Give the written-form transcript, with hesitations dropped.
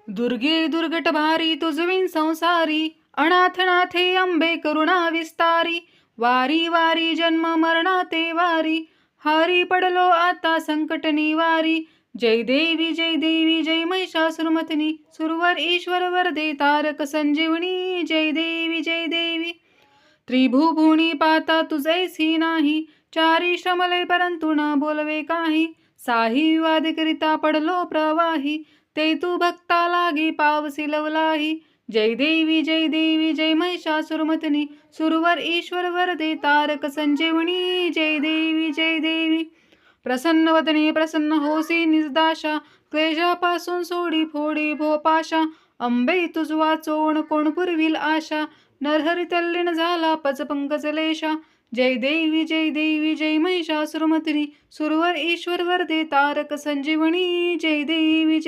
दुर्गे दुर्गट भारी तुझविन संसारी, अनाथ नाथे अंबे करुणा विस्तारी. वारी वारी जन्म मरणाते वारी, हारी पडलो आता संकट निवारी. जय देवी जय महिषासुरमर्दिनी, सुरवर ईश्वर वरदे तारक संजीवनी. जय देवी त्रिभुवनी पाता तुझैसी नाही, चारी श्रमले परंतु न बोलवे काही. साही विवाद करिता पडलो प्रवाही, ते तू भक्ता लागी पावसी लवलाही. जय देवी जय महिषासुरमर्दिनी, सुरवर ईश्वर वरदे तारक संजीवनी. जय देवी प्रसन्न वदने प्रसन्न होसी निजदाशा, क्लेशापासून सोडी फोडी भोपाशा. अंबे तुझ वाचोण कोण पुरविल आशा, नरहरी तल्लीन झाला पच पंकजलेशा. जय देवी जय महिषासुरमर्दिनी, सुरवर ईश्वर वरदे तारक संजीवनी. जय देवी